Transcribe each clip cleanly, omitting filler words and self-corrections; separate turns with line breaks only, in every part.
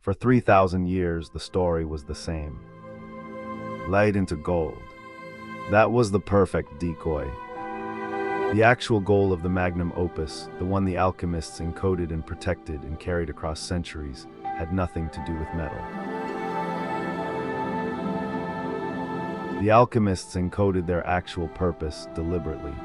For 3,000 years, the story was the same. Laid into gold. That was the perfect decoy. The actual goal of the Magnum Opus, the one the alchemists encoded and protected and carried across centuries, had nothing to do with metal. The alchemists encoded their actual purpose deliberately.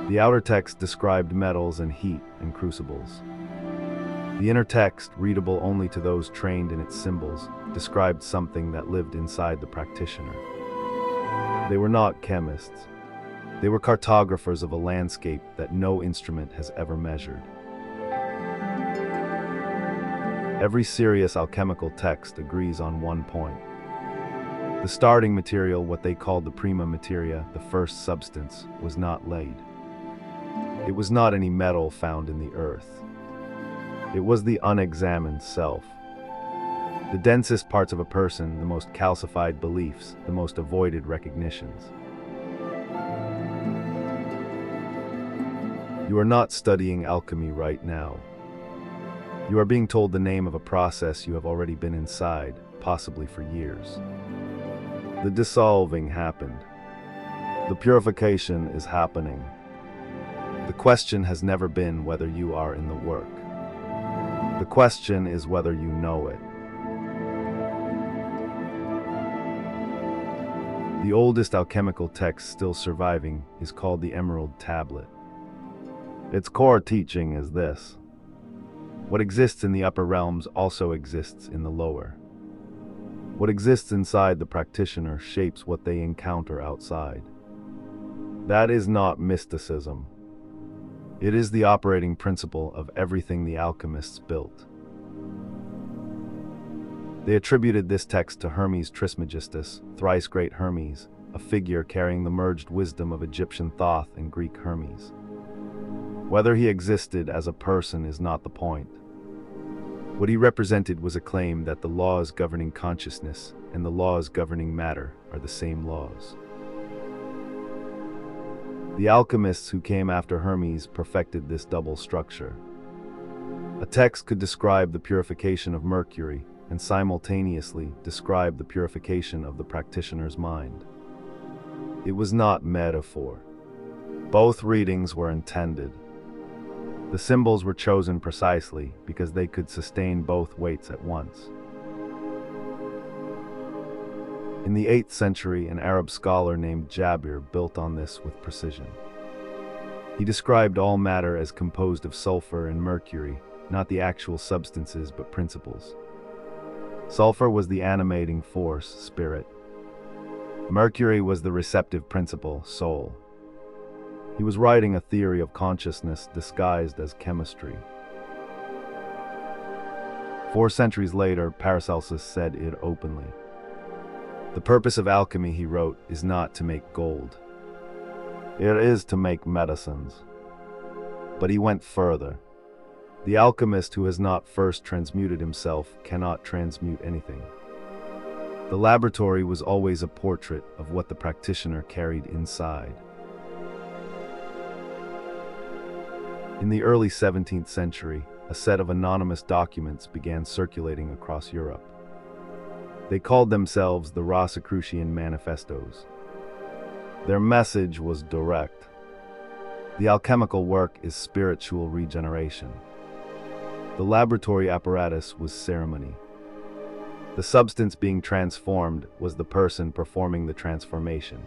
The outer text described metals and heat and crucibles. The inner text, readable only to those trained in its symbols, described something that lived inside the practitioner. They were not chemists. They were cartographers of a landscape that no instrument has ever measured. Every serious alchemical text agrees on one point. The starting material, what they called the Prima Materia, the first substance, was not laid. It was not any metal found in the earth. It was the unexamined self. The densest parts of a person, the most calcified beliefs, the most avoided recognitions. You are not studying alchemy right now. You are being told the name of a process you have already been inside, possibly for years. The dissolving happened. The purification is happening. The question has never been whether you are in the work. The question is whether you know it. The oldest alchemical text still surviving is called the Emerald Tablet. Its core teaching is this: what exists in the upper realms also exists in the lower. What exists inside the practitioner shapes what they encounter outside. That is not mysticism. It is the operating principle of everything the alchemists built. They attributed this text to Hermes Trismegistus, thrice great Hermes, a figure carrying the merged wisdom of Egyptian Thoth and Greek Hermes. Whether he existed as a person is not the point. What he represented was a claim that the laws governing consciousness and the laws governing matter are the same laws. The alchemists who came after Hermes perfected this double structure. A text could describe the purification of mercury and simultaneously describe the purification of the practitioner's mind. It was not metaphor. Both readings were intended. The symbols were chosen precisely because they could sustain both weights at once. In the 8th century, an Arab scholar named Jabir built on this with precision. He described all matter as composed of sulfur and mercury, not the actual substances but principles. Sulfur was the animating force, spirit. Mercury was the receptive principle, soul. He was writing a theory of consciousness disguised as chemistry. 4 centuries later, Paracelsus said it openly. The purpose of alchemy, he wrote, is not to make gold. It is to make medicines. But he went further. The alchemist who has not first transmuted himself cannot transmute anything. The laboratory was always a portrait of what the practitioner carried inside. In the early 17th century, a set of anonymous documents began circulating across Europe. They called themselves the Rosicrucian Manifestos. Their message was direct. The alchemical work is spiritual regeneration. The laboratory apparatus was ceremony. The substance being transformed was the person performing the transformation.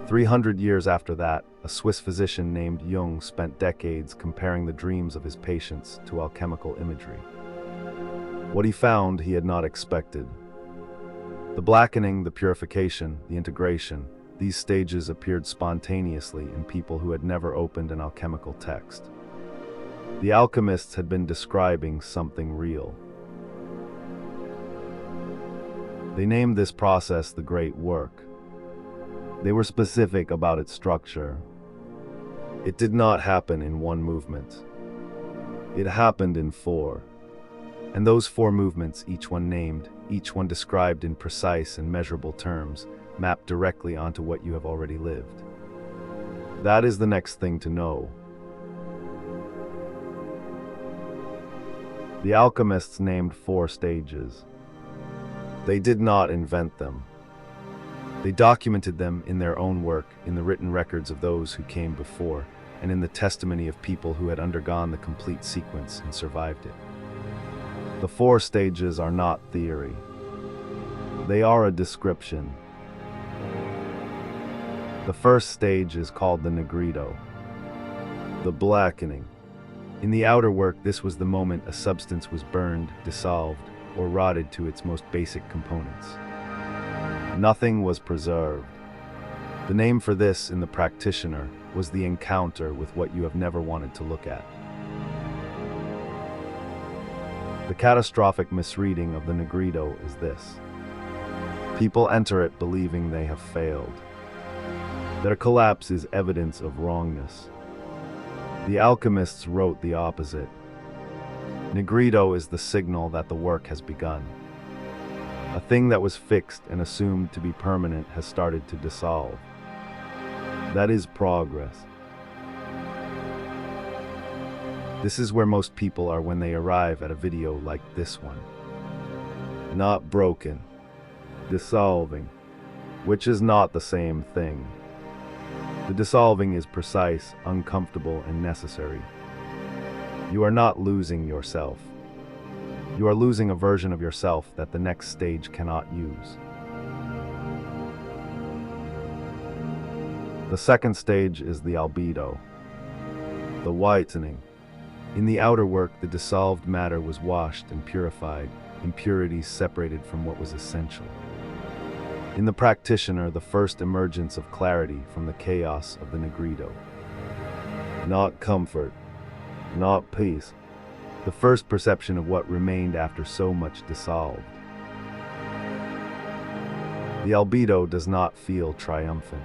300 years after that, a Swiss physician named Jung spent decades comparing the dreams of his patients to alchemical imagery. What he found he had not expected. The blackening, the purification, the integration, these stages appeared spontaneously in people who had never opened an alchemical text. The alchemists had been describing something real. They named this process the Great Work. They were specific about its structure. It did not happen in one movement. It happened in 4. And those 4 movements, each one named, each one described in precise and measurable terms, mapped directly onto what you have already lived. That is the next thing to know. The alchemists named 4 stages. They did not invent them. They documented them in their own work, in the written records of those who came before, and in the testimony of people who had undergone the complete sequence and survived it. The 4 stages are not theory. They are a description. The first stage is called the Nigredo, the blackening. In the outer work, this was the moment a substance was burned, dissolved, or rotted to its most basic components. Nothing was preserved. The name for this in the practitioner was the encounter with what you have never wanted to look at. The catastrophic misreading of the Nigredo is this. People enter it believing they have failed. Their collapse is evidence of wrongness. The alchemists wrote the opposite. Nigredo is the signal that the work has begun. A thing that was fixed and assumed to be permanent has started to dissolve. That is progress. This is where most people are when they arrive at a video like this one. Not broken, dissolving, which is not the same thing. The dissolving is precise, uncomfortable, and necessary. You are not losing yourself. You are losing a version of yourself that the next stage cannot use. The second stage is the Albedo, the whitening. In the outer work, the dissolved matter was washed and purified, impurities separated from what was essential. In the practitioner, the first emergence of clarity from the chaos of the Nigredo. Not comfort, not peace. The first perception of what remained after so much dissolved. The Albedo does not feel triumphant.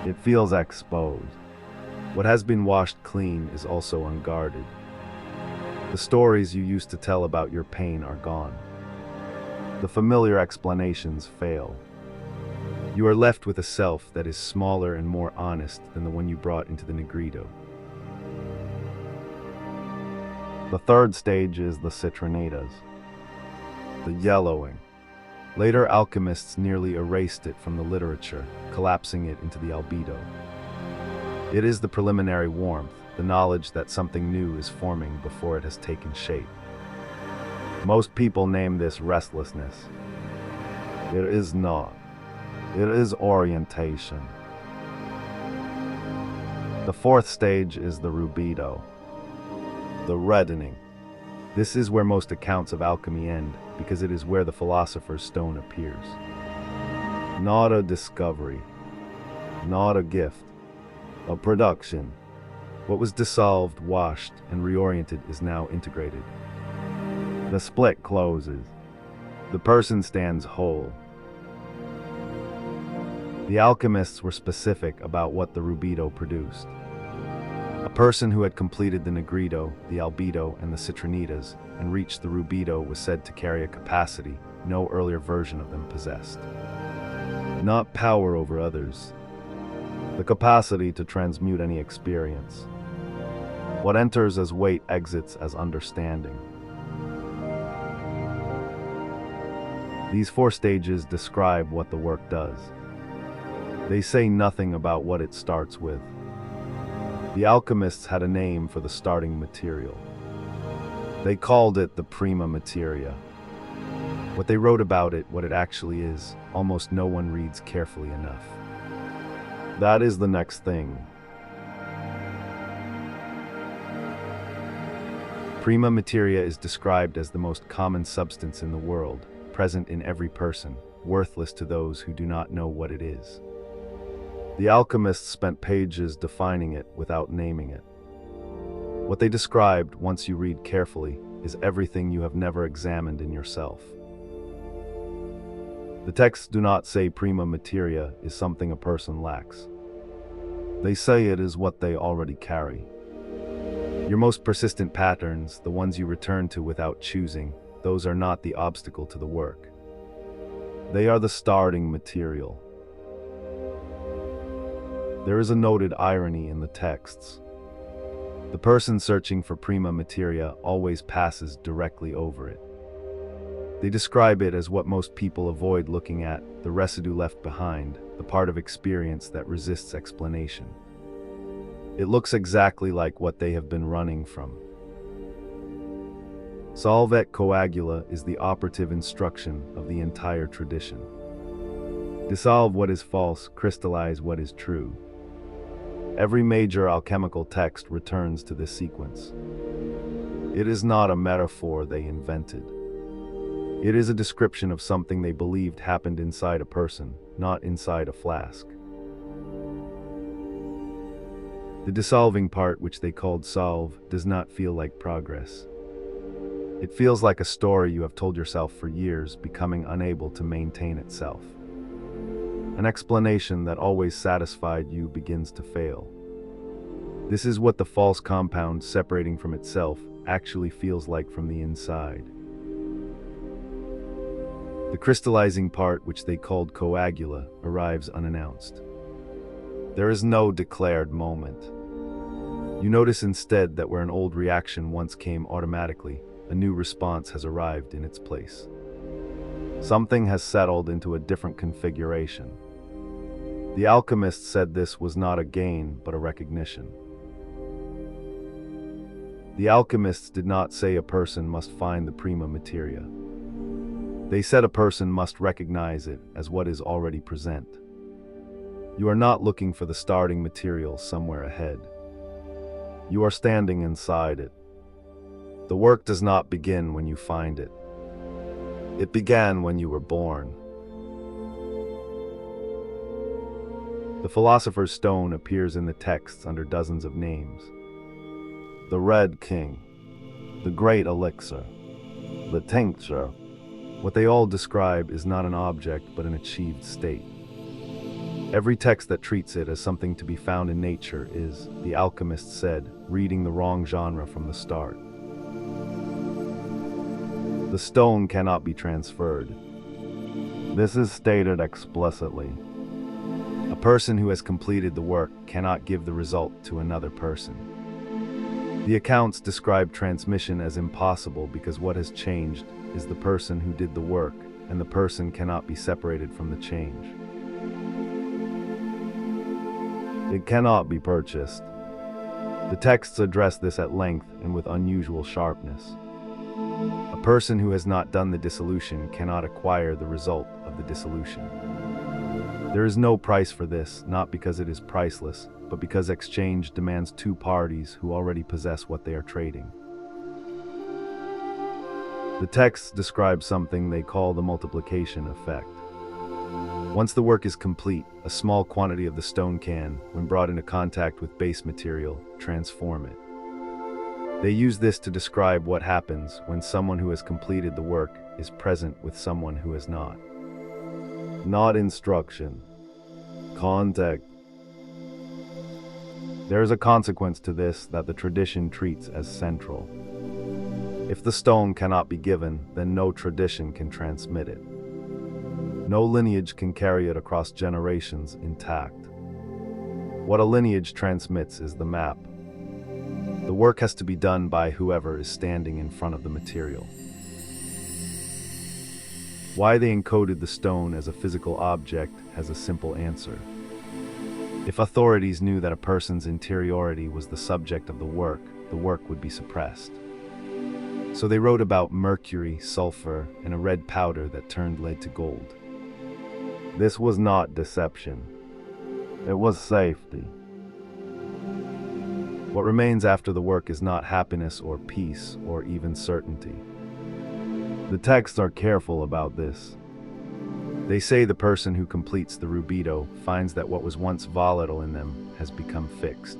It feels exposed. What has been washed clean is also unguarded. The stories you used to tell about your pain are gone. The familiar explanations fail. You are left with a self that is smaller and more honest than the one you brought into the Nigredo. The third stage is the Citrinitas, the yellowing. Later alchemists nearly erased it from the literature, collapsing it into the Albedo. It is the preliminary warmth, the knowledge that something new is forming before it has taken shape. Most people name this restlessness. It is not. It is orientation. The fourth stage is the Rubedo, the reddening. This is where most accounts of alchemy end, because it is where the philosopher's stone appears. Not a discovery, not a gift, a production. What was dissolved, washed, and reoriented is now integrated. The split closes. The person stands whole. The alchemists were specific about what the Rubedo produced. A person who had completed the Nigredo, the Albedo, and the Citrinitas, and reached the Rubedo was said to carry a capacity no earlier version of them possessed. Not power over others. The capacity to transmute any experience. What enters as weight exits as understanding. These 4 stages describe what the work does. They say nothing about what it starts with. The alchemists had a name for the starting material. They called it the Prima Materia. What they wrote about it, what it actually is, almost no one reads carefully enough. That is the next thing. Prima Materia is described as the most common substance in the world, present in every person, worthless to those who do not know what it is. The alchemists spent pages defining it without naming it. What they described, once you read carefully, is everything you have never examined in yourself. The texts do not say prima materia is something a person lacks. They say it is what they already carry. Your most persistent patterns, the ones you return to without choosing, those are not the obstacle to the work. They are the starting material. There is a noted irony in the texts. The person searching for Prima Materia always passes directly over it. They describe it as what most people avoid looking at, the residue left behind, the part of experience that resists explanation. It looks exactly like what they have been running from. Solve et coagula is the operative instruction of the entire tradition. Dissolve what is false, crystallize what is true. Every major alchemical text returns to this sequence. It is not a metaphor they invented. It is a description of something they believed happened inside a person, not inside a flask. The dissolving part, which they called solve, does not feel like progress. It feels like a story you have told yourself for years, becoming unable to maintain itself. An explanation that always satisfied you begins to fail. This is what the false compound separating from itself actually feels like from the inside. The crystallizing part, which they called coagula, arrives unannounced. There is no declared moment. You notice instead that where an old reaction once came automatically, a new response has arrived in its place. Something has settled into a different configuration. The alchemists said this was not a gain, but a recognition. The alchemists did not say a person must find the prima materia. They said a person must recognize it as what is already present. You are not looking for the starting material somewhere ahead. You are standing inside it. The work does not begin when you find it. It began when you were born. The philosopher's stone appears in the texts under dozens of names. The Red King, the Great Elixir, the Tincture. What they all describe is not an object but an achieved state. Every text that treats it as something to be found in nature is, the alchemists said, reading the wrong genre from the start. The stone cannot be transferred. This is stated explicitly. A person who has completed the work cannot give the result to another person. The accounts describe transmission as impossible because what has changed is the person who did the work, and the person cannot be separated from the change. It cannot be purchased. The texts address this at length and with unusual sharpness. A person who has not done the dissolution cannot acquire the result of the dissolution. There is no price for this, not because it is priceless, but because exchange demands two parties who already possess what they are trading. The texts describe something they call the multiplication effect. Once the work is complete, a small quantity of the stone can, when brought into contact with base material, transform it. They use this to describe what happens when someone who has completed the work is present with someone who has not. Not instruction. Contact. There is a consequence to this that the tradition treats as central. If the stone cannot be given, then no tradition can transmit it. No lineage can carry it across generations intact. What a lineage transmits is the map. The work has to be done by whoever is standing in front of the material. Why they encoded the stone as a physical object has a simple answer. If authorities knew that a person's interiority was the subject of the work would be suppressed. So they wrote about mercury, sulfur, and a red powder that turned lead to gold. This was not deception. It was safety. What remains after the work is not happiness or peace or even certainty. The texts are careful about this. They say the person who completes the Rubedo finds that what was once volatile in them has become fixed.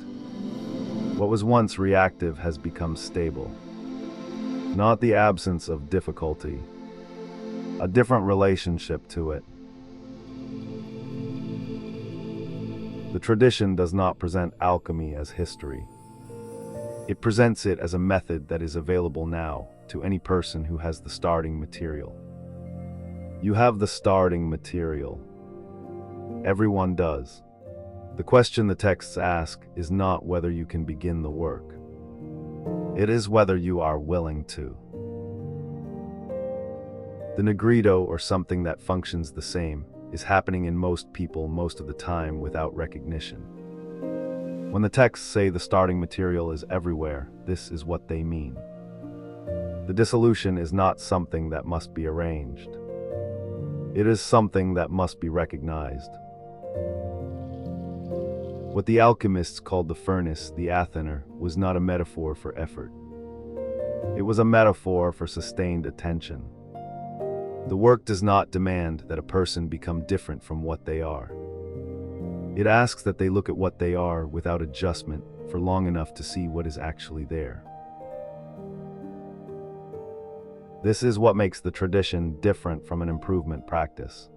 What was once reactive has become stable. Not the absence of difficulty, a different relationship to it. The tradition does not present alchemy as history. It presents it as a method that is available now to any person who has the starting material. You have the starting material. Everyone does. The question the texts ask is not whether you can begin the work. It is whether you are willing to. The Nigredo, or something that functions the same, is happening in most people most of the time without recognition. When the texts say the starting material is everywhere, this is what they mean. The dissolution is not something that must be arranged. It is something that must be recognized. What the alchemists called the furnace, the Athener, was not a metaphor for effort. It was a metaphor for sustained attention. The work does not demand that a person become different from what they are. It asks that they look at what they are without adjustment for long enough to see what is actually there. This is what makes the tradition different from an improvement practice.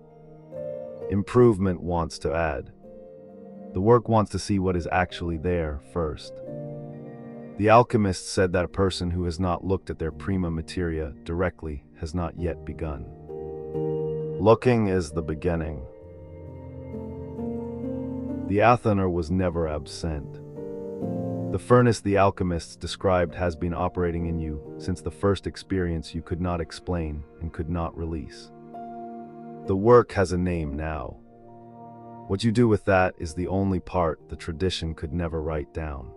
Improvement wants to add. The work wants to see what is actually there first. The alchemists said that a person who has not looked at their Prima Materia directly has not yet begun. Looking is the beginning. The Athener was never absent. The furnace the alchemists described has been operating in you since the first experience you could not explain and could not release. The work has a name now. What you do with that is the only part the tradition could never write down.